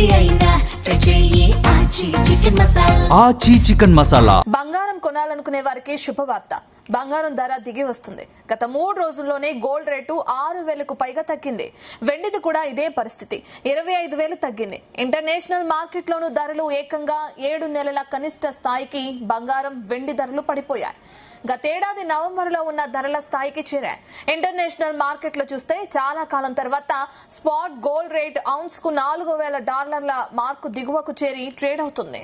ఏది అయినా ట్రై చెయ్యి ఆచి చికెన్ మసాలా. బంగారం కొనాలనుకునే వారికి శుభవార్త. బంగారం ధర దిగి వస్తుంది. గత 3 రోజుల్లోనే గోల్డ్ రేటు 6,000కు పైగా తగ్గింది. వెండిది కూడా ఇదే పరిస్థితి, 25,000 తగ్గింది. ఇంటర్నేషనల్ మార్కెట్లోనూ ధరలు ఏకంగా 7 నెలల కనిష్ట స్థాయికి బంగారం, వెండి ధరలు పడిపోయాయి. గతేడాది నవంబర్లో ఉన్న ధరల స్థాయికి చేరాయి. ఇంటర్నేషనల్ మార్కెట్లో చూస్తే చాలా కాలం తర్వాత స్పాట్ గోల్డ్ రేట్ ఔన్స్ కు $4,000 మార్కు దిగువకు చేరి ట్రేడ్ అవుతుంది.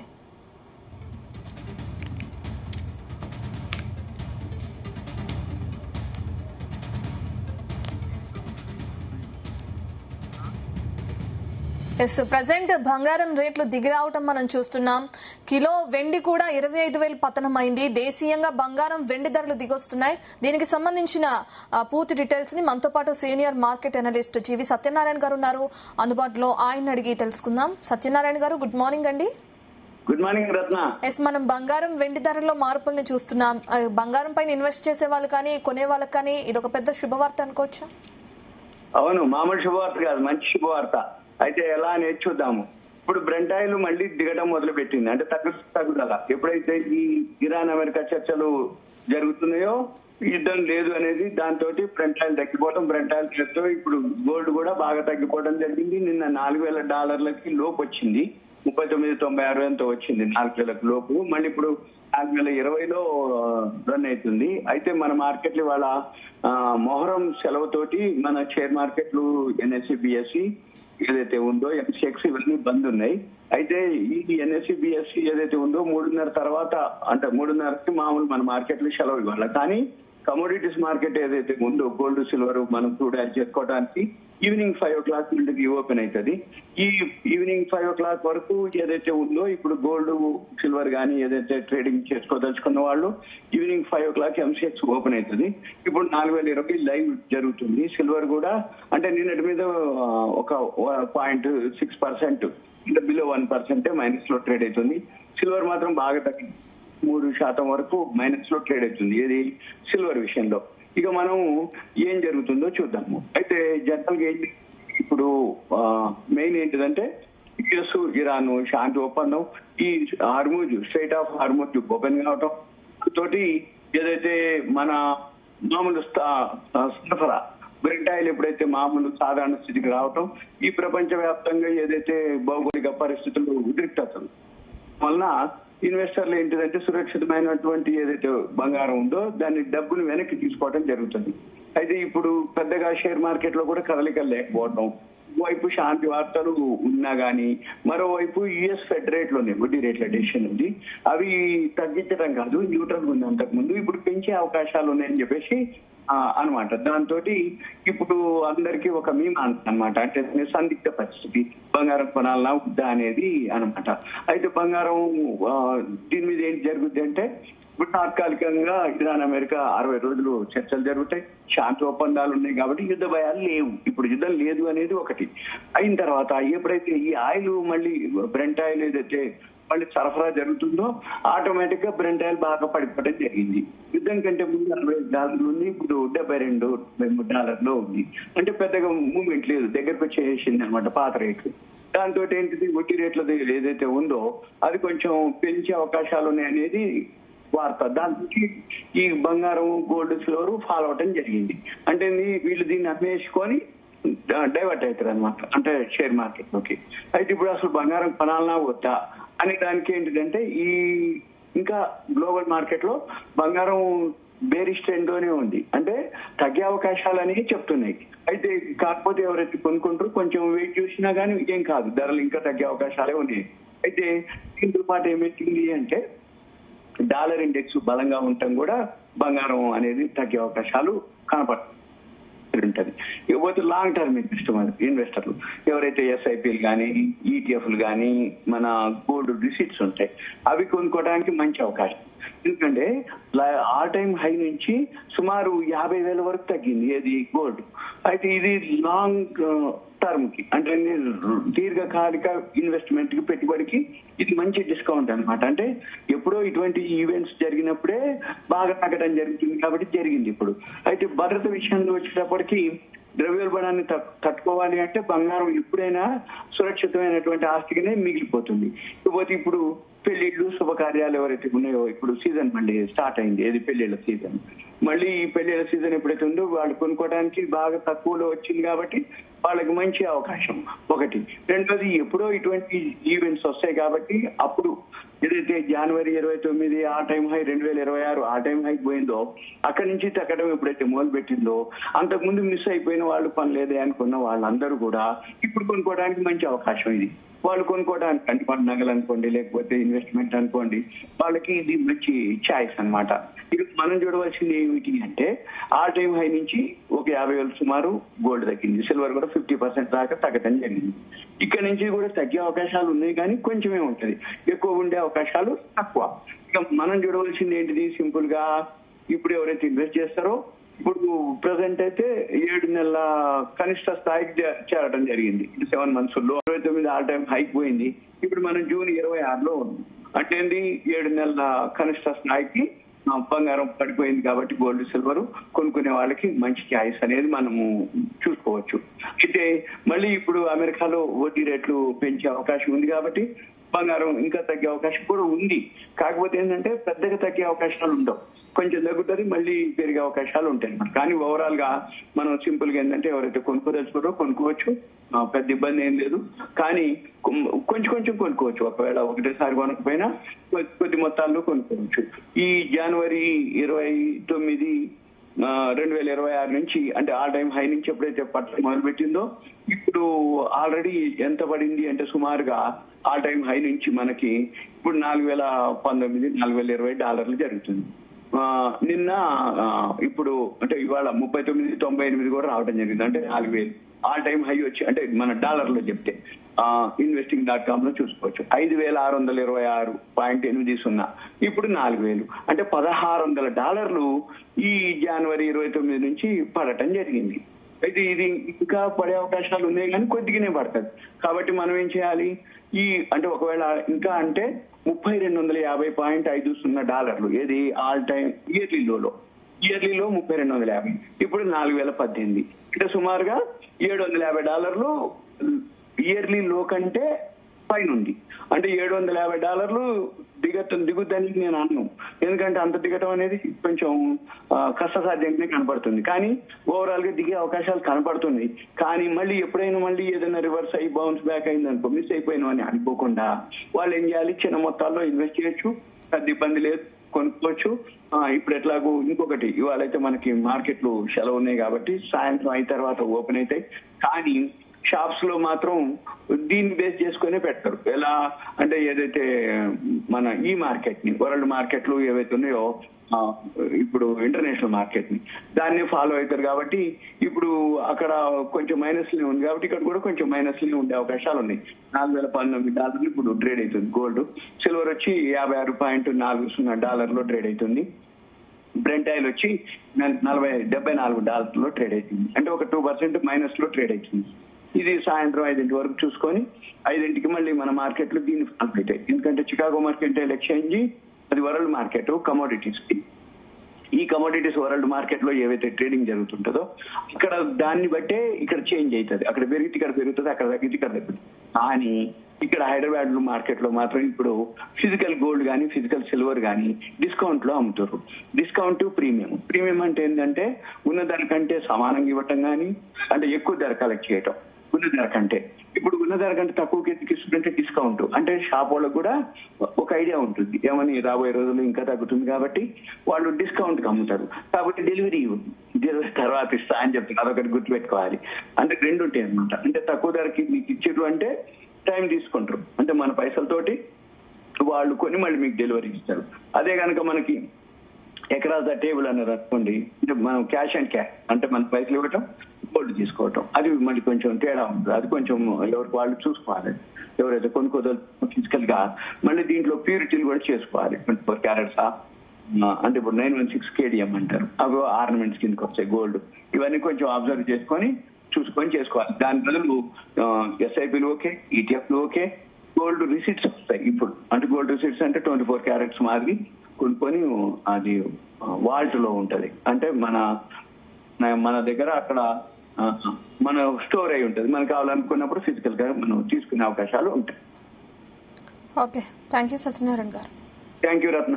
ప్రజెంట్ బంగారం రేట్లు దిగిరావటం మనం చూస్తున్నాం. కిలో వెండి కూడా 25,000 పతనమైంది. దేశీయంగా బంగారం, వెండి ధరలు దిగొస్తున్నాయి. దీనికి సంబంధించిన పూర్తి డీటెయిల్స్ ని మనతో పాటు సీనియర్ మార్కెట్ అనలిస్ట్ జీవి సత్యనారాయణ గారు ఉన్నారు అందుబాటులో. ఆయన అడిగి తెలుసుకుందాం. సత్యనారాయణ గారు, గుడ్ మార్నింగ్ అండి. గుడ్ మార్నింగ్ రత్న. మనం బంగారం, వెండి ధరల్లో మార్పుల్ని చూస్తున్నాం. బంగారం పైన ఇన్వెస్ట్ చేసే వాళ్ళు కానీ, కొనే వాళ్ళకి కానీ ఇదొక పెద్ద శుభవార్త అనుకోవచ్చా? అవును, మామూలు శుభవార్త కాదు, మంచి శుభవార్త. అయితే ఎలా అనేది చూద్దాము. ఇప్పుడు బ్రెంట్ ఆయిల్ మళ్ళీ దిగడం మొదలు పెట్టింది. అంటే తగ్గుదల. ఎప్పుడైతే ఈ ఇరాన్ అమెరికా చర్చలు జరుగుతున్నాయో, యుద్ధం లేదు అనేది, దాంతో బ్రెంట్ ఆయిల్ తగ్గిపోవడం, బ్రెంట్ ఆయిల్ చేస్తూ ఇప్పుడు గోల్డ్ కూడా బాగా తగ్గిపోవడం జరిగింది. నిన్న $4,000 లోపు వచ్చింది. 39.96 ఎంతో వచ్చింది, 4,000 లోపు. మళ్ళీ ఇప్పుడు 4,020లో రన్ అవుతుంది. అయితే మన మార్కెట్లు ఇవాళ మొహరం సెలవుతోటి మన షేర్ మార్కెట్లు NSE BSE ఏదైతే ఉందో, MCX ఇవన్నీ బంద్ ఉన్నాయి. అయితే ఈ NSE BSE ఏదైతే ఉందో 3:30 తర్వాత, అంటే 3:30కి మామూలు మన మార్కెట్లు సెలవు ఇవ్వాలి. కానీ కమోడిటీస్ మార్కెట్ ఏదైతే ఉందో, గోల్డ్, సిల్వర్ మనం చూడాలి చేసుకోవడానికి ఈవినింగ్ 5 o'clock నుండి ఓపెన్ అవుతుంది. ఈ ఈవినింగ్ 5 o'clock వరకు ఏదైతే ఉందో, ఇప్పుడు గోల్డ్, సిల్వర్ కానీ ఏదైతే ట్రేడింగ్ చేసుకోదలుచుకున్న వాళ్ళు ఈవినింగ్ 5 o'clock MCX ఓపెన్ అవుతుంది. ఇప్పుడు 4,020 లైవ్ జరుగుతుంది. సిల్వర్ కూడా అంటే నిన్నటి మీద ఒక 0.6%, అంటే బిలో 1% మైనస్ లో ట్రేడ్ అవుతుంది. సిల్వర్ మాత్రం బాగా తగ్గింది, 3% వరకు మైనస్ లో ట్రేడ్ అవుతుంది. ఏది సిల్వర్ విషయంలో. ఇక మనం ఏం జరుగుతుందో చూద్దాము. అయితే జనరల్ గా ఇప్పుడు మెయిన్ ఏంటిదంటే యుఎస్ ఇరాన్ శాంతి ఒప్పందం, ఈ Hormuz, straight of Hormuz open కావటం తోటి ఏదైతే మన మామూలు సరఫరా బ్రెంట్ ఆయిల్ ఎప్పుడైతే మామూలు సాధారణ స్థితికి రావటం, ఈ ప్రపంచ వ్యాప్తంగా ఏదైతే భౌగోళిక పరిస్థితులు ఉద్రిక్తతలు వలన ఇన్వెస్టర్లు ఏంటిదంటే సురక్షితమైనటువంటి ఏదైతే బంగారం ఉందో దాన్ని డబ్బును వెనక్కి తీసుకోవడం జరుగుతుంది. అయితే ఇప్పుడు పెద్దగా షేర్ మార్కెట్ లో కూడా కదలికలు లేకపోవడం, వైపు శాంతి వార్తలు ఉన్నా గానీ మరోవైపు యుఎస్ ఫెడ్ రేట్లోనే వడ్డీ రేట్ల డెసిషన్ ఉంది. అవి తగ్గించడం కాదు, న్యూట్రల్ ఉంది అంతకు ముందు, ఇప్పుడు పెంచే అవకాశాలు ఉన్నాయని చెప్పేసి అనమాట. దాంతో ఇప్పుడు అందరికీ ఒక మీమాంస అనమాట, అంటే సందిగ్ధ పరిస్థితి, బంగారం కొనాలన్నా వద్దా అనేది అనమాట. అయితే బంగారం దీని మీద ఏంటి జరుగుద్ది అంటే, ఇప్పుడు తాత్కాలికంగా ఇరాన్ అమెరికా 60 రోజులు చర్చలు జరుగుతాయి, శాంతి ఒప్పందాలు ఉన్నాయి కాబట్టి యుద్ధ భయాలు లేవు. ఇప్పుడు యుద్ధం లేదు అనేది ఒకటి. అయిన తర్వాత ఎప్పుడైతే ఈ ఆయిల్ మళ్ళీ బ్రెంట్ ఆయిల్ ఏదైతే మళ్ళీ సరఫరా జరుగుతుందో, ఆటోమేటిక్ గా బ్రెంట్ ఆయిల్ బాగా పడిపోవడం జరిగింది. యుద్ధం కంటే ముందు $40 ఉంది, ఇప్పుడు $72 ఉంది. అంటే పెద్దగా మూవ్మెంట్ లేదు, దగ్గరకు వచ్చేసింది అనమాట పాత రేట్లు. దాంతో ఏంటిది, వడ్డీ రేట్లది ఏదైతే ఉందో అది కొంచెం పెంచే అవకాశాలు ఉన్నాయనేది వార్త. దాంతో ఈ బంగారం, గోల్డ్, సిల్వర్ ఫాలో అవటం జరిగింది. అంటే వీళ్ళు దీన్ని అన్వేషించుకొని డైవర్ట్ అవుతారు అనమాట, అంటే షేర్ మార్కెట్ లోకి. అయితే ఇప్పుడు అసలు బంగారం కొనాలన్నా వద్దా అనే దానికి ఏంటిదంటే, ఈ ఇంకా గ్లోబల్ మార్కెట్ లో బంగారం బేరిష్ ట్రెండ్ లోనే ఉంది, అంటే తగ్గే అవకాశాలు అనేవి చెప్తున్నాయి. అయితే కాకపోతే ఎవరైతే కొనుక్కుంటారో కొంచెం వెయిట్ చూసినా కానీ ఏం కాదు, ధరలు ఇంకా తగ్గే అవకాశాలే ఉన్నాయి. అయితే దీంతో పాటు ఏమైతుంది అంటే, డాలర్ ఇండెక్స్ బలంగా ఉండటం కూడా బంగారం అనేది తగ్గే అవకాశాలు కనపడుతుంది. ఇకపోతే లాంగ్ టర్మ్ ఇన్వెస్టర్లు ఎవరైతే SIPలు కానీ, ETFలు కానీ, మన గోల్డ్ రిసీట్స్ ఉంటాయి, అవి కొనుక్కోవడానికి మంచి అవకాశం. ఎందుకంటే ఆల్ టైమ్ హై నుంచి సుమారు 50,000 వరకు తగ్గింది ఏది గోల్డ్. అయితే ఇది లాంగ్ టర్మ్ కి, అంటే దీర్ఘకాలిక ఇన్వెస్ట్మెంట్ కి, పెట్టుబడికి ఇది మంచి డిస్కౌంట్ అనమాట. అంటే ఎప్పుడో ఇటువంటి ఈవెంట్స్ జరిగినప్పుడే బాగా తగ్గడం జరుగుతుంది కాబట్టి జరిగింది ఇప్పుడు. అయితే భద్రత విషయంలో వచ్చేటప్పటికి ద్రవ్యోల్బణాన్ని తట్టుకోవాలి అంటే బంగారం ఎప్పుడైనా సురక్షితమైనటువంటి ఆస్తిగానే మిగిలిపోతుంది. ఇకపోతే ఇప్పుడు పెళ్లిళ్ళు శుభకార్యాలు ఎవరైతే ఉన్నాయో, ఇప్పుడు సీజన్ మళ్ళీ స్టార్ట్ అయింది, ఏది పెళ్లిళ్ళ సీజన్. మళ్ళీ ఈ పెళ్లిళ్ళ సీజన్ ఎప్పుడైతే ఉందో వాళ్ళు కొనుక్కోవడానికి బాగా తక్కువలో వచ్చింది కాబట్టి వాళ్ళకి మంచి అవకాశం ఒకటి. రెండోది ఎప్పుడో ఇటువంటి ఈవెంట్స్ వస్తాయి కాబట్టి అప్పుడు ఏదైతే జనవరి 29 ఆ టైం హై 2026 ఆ టైం హై పోయిందో అక్కడి నుంచి తగ్గడం ఎప్పుడైతే మొదలు పెట్టిందో అంతకుముందు మిస్ అయిపోయిన వాళ్ళు పనిలేదే అనుకున్న వాళ్ళందరూ కూడా ఇప్పుడు కొనుక్కోవడానికి మంచి అవకాశం ఇది. వాళ్ళు కొనుక్కోవడానికి అంటే మన నగలు అనుకోండి, లేకపోతే ఇన్వెస్ట్మెంట్ అనుకోండి, వాళ్ళకి ఇది మంచి ఛాయిస్ అనమాట. ఇది మనం చూడవలసింది ఏమిటి అంటే ఆల్ టైమ్ హై నుంచి ఒక 50,000 సుమారు గోల్డ్ తగ్గింది, సిల్వర్ కూడా 50% దాకా తగ్గడం జరిగింది. ఇక్కడ నుంచి కూడా తగ్గే అవకాశాలు ఉన్నాయి కానీ కొంచెమే ఉంటది, ఎక్కువ ఉండే అవకాశాలు తక్కువ. ఇక మనం చూడవలసింది ఏంటిది, సింపుల్ గా ఇప్పుడు ఎవరైతే ఇన్వెస్ట్ చేస్తారో ఇప్పుడు ప్రజెంట్ అయితే 7 నెలల కనిష్ట స్థాయికి చేరడం జరిగింది. 7 months లో 29 ఆల్ టైమ్ హైక్ పోయింది. ఇప్పుడు మనం జూన్ 26లో ఉన్నాం అంటే 7 నెలల కనిష్ట స్థాయికి బంగారం పడిపోయింది కాబట్టి గోల్డ్ సిల్వర్ కొనుక్కునే వాళ్ళకి మంచి ఛాయిస్ అనేది మనము చూసుకోవచ్చు. అయితే మళ్ళీ ఇప్పుడు అమెరికాలో వడ్డీ రేట్లు పెంచే అవకాశం ఉంది కాబట్టి బంగారం ఇంకా తగ్గే అవకాశం కూడా ఉంది. కాకపోతే ఏంటంటే పెద్దగా తగ్గే అవకాశాలు ఉండవు, కొంచెం తగ్గుతుంది, మళ్ళీ పెరిగే అవకాశాలు ఉంటాయి. కానీ ఓవరాల్ గా మనం సింపుల్ గా ఏంటంటే ఎవరైతే కొనుక్కోదలుచుకోరో కొనుక్కోవచ్చు, పెద్ద ఇబ్బంది ఏం లేదు. కానీ కొంచెం కొంచెం కొనుక్కోవచ్చు, ఒకవేళ ఒకటేసారి కొనకపోయినా కొద్ది మొత్తాల్లో కొనుక్కోవచ్చు. ఈ జనవరి 29, 2026 నుంచి అంటే ఆల్ టైమ్ హై నుంచి ఎప్పుడైతే పట్టడం మొదలు పెట్టిందో ఇప్పుడు ఆల్రెడీ ఎంత పడింది అంటే సుమారుగా ఆల్ టైమ్ హై నుంచి మనకి ఇప్పుడు $4,019, $4,020 జరుగుతుంది. నిన్న ఇప్పుడు అంటే ఇవాళ 39.98 కూడా రావడం జరిగింది, అంటే 4,000 ఆల్ టైమ్ హై వచ్చి అంటే మన డాలర్లో చెప్తే investing.com లో చూసుకోవచ్చు. 5,626.80 ఇప్పుడు 4,000 అంటే $1,600 ఈ జనవరి 29 నుంచి పడటం జరిగింది. అయితే ఇది ఇంకా పడే అవకాశాలు ఉన్నాయి కానీ కొద్దిగానే పడుతుంది. కాబట్టి మనం ఏం చేయాలి, ఈ అంటే ఒకవేళ ఇంకా అంటే 3,250.50 ఏది ఆల్ టైమ్ ఇయర్లీలో 3,250, ఇప్పుడు 4,018 అంటే సుమారుగా $750 ఇయర్లీ లో కంటే పైన ఉంది. అంటే $750 దిగుద్దని నేను అన్నాను, ఎందుకంటే అంత దిగటం అనేది కొంచెం కష్టసాధ్యంగానే కనపడుతుంది. కానీ ఓవరాల్ గా దిగే అవకాశాలు కనపడుతుంది. కానీ మళ్ళీ ఎప్పుడైనా మళ్ళీ ఏదైనా రివర్స్ అయ్యి బౌన్స్ బ్యాక్ అయింది అనుకో, మిస్ అయిపోయినా అని అనుకోకుండా వాళ్ళు ఏం చేయాలి, చిన్న మొత్తాల్లో ఇన్వెస్ట్ చేయొచ్చు, పెద్ద ఇబ్బంది లేదు, కొనుక్కోవచ్చు. ఇప్పుడు ఎట్లాగూ ఇంకొకటి ఇవాళైతే మనకి మార్కెట్లు సెలవు ఉన్నాయి కాబట్టి సాయంత్రం అయిన తర్వాత ఓపెన్ అవుతాయి. కానీ షాప్స్ లో మాత్రం దీన్ని బేస్ చేసుకునే పెడతారు. ఎలా అంటే ఏదైతే మన ఈ మార్కెట్ ని వరల్డ్ మార్కెట్లు ఏవైతే ఉన్నాయో ఇప్పుడు ఇంటర్నేషనల్ మార్కెట్ ని దాన్ని ఫాలో అవుతారు. కాబట్టి ఇప్పుడు అక్కడ కొంచెం మైనస్లీ ఉంది కాబట్టి ఇక్కడ కూడా కొంచెం మైనస్లీ ఉండే అవకాశాలు ఉన్నాయి. $4,019 ఇప్పుడు ట్రేడ్ అవుతుంది గోల్డ్. సిల్వర్ వచ్చి $50.40 ట్రేడ్ అవుతుంది. బ్రెంట్ ఆయిల్ వచ్చి $74 ట్రేడ్ అవుతుంది, అంటే ఒక 2% మైనస్ లో ట్రేడ్ అవుతుంది. ఇది సాయంత్రం 5 వరకు చూసుకొని 5 మళ్ళీ మన మార్కెట్లు దీన్ని ఫాలో అవుతాయి. ఎందుకంటే చికాగో మార్కెంటైల్ ఎక్స్చేంజ్ అది వరల్డ్ మార్కెట్ కమోడిటీస్ కి. ఈ కమోడిటీస్ వరల్డ్ మార్కెట్ లో ఏవైతే ట్రేడింగ్ జరుగుతుంటుందో ఇక్కడ దాన్ని బట్టే ఇక్కడ చేంజ్ అవుతుంది. అక్కడ పెరిగితే ఇక్కడ పెరుగుతుంది, అక్కడ తగ్గితే ఇక్కడ తగ్గుతుంది. కానీ ఇక్కడ హైదరాబాద్ మార్కెట్ లో మాత్రం ఇప్పుడు ఫిజికల్ గోల్డ్ కానీ ఫిజికల్ సిల్వర్ కానీ డిస్కౌంట్ లో అమ్ముతారు. డిస్కౌంట్ ప్రీమియం అంటే ఏంటంటే ఉన్న దానికంటే సమానంగా ఇవ్వటం కానీ అంటే ఎక్కువ ధర కలెక్ట్ చేయటం. ఉన్న ధర కంటే ఇప్పుడు ఉన్న ధర కంటే తక్కువకి ఎందుకు ఇస్తుందంటే డిస్కౌంట్ అంటే షాప్ వాళ్ళకు కూడా ఒక ఐడియా ఉంటుంది, ఏమని రాబోయే రోజుల్లో ఇంకా తగ్గుతుంది కాబట్టి వాళ్ళు డిస్కౌంట్ కి అమ్ముతారు. కాబట్టి డెలివరీ తర్వాత ఇస్తా అని చెప్తారు. అదొకటి గుర్తుపెట్టుకోవాలి. అంటే 2 ఉంటాయి అనమాట. అంటే తక్కువ ధరకి మీకు ఇచ్చేటు అంటే టైం తీసుకుంటారు, అంటే మన పైసలతోటి వాళ్ళు కొని మళ్ళీ మీకు డెలివరీ ఇస్తారు. అదే కనుక మనకి ఎక్రాస్ ద టేబుల్ అన్నారు అనుకోండి, అంటే మనం క్యాష్ అండ్ క్యాష్ అంటే మన పైసలు ఇవ్వటం గోల్డ్ తీసుకోవటం, అది మళ్ళీ కొంచెం తేడా ఉంటుంది. అది కొంచెం ఎవరికి వాళ్ళు చూసుకోవాలి. ఎవరైతే కొనుక్కోదలు ఫిజికల్ గా మళ్ళీ దీంట్లో ప్యూరిటీలు కూడా చేసుకోవాలి. 24 క్యారెట్స్ అంటే ఇప్పుడు 916 KDM అంటారు, అవి ఆర్నమెంట్స్ కిందకి వస్తాయి గోల్డ్. ఇవన్నీ కొంచెం అబ్జర్వ్ చేసుకొని చూసుకొని చేసుకోవాలి. దాని బదులు SIPలు ఓకే, ETFలు ఓకే, గోల్డ్ రిసిట్స్ వస్తాయి ఇప్పుడు. అంటే గోల్డ్ రిసిట్స్ అంటే 24 క్యారెట్స్ మాదిరి కొనుక్కొని అది వాల్ట్ లో ఉంటది. అంటే మన దగ్గర అక్కడ మన స్టోర్ అయి ఉంటుంది. మనకు కావాలనుకున్నప్పుడు ఫిజికల్ గా మనం తీసుకునే అవకాశాలు ఉంటాయి. ఓకే, థ్యాంక్ యూ సత్యనారాయణ గారు. Thank you Ratna.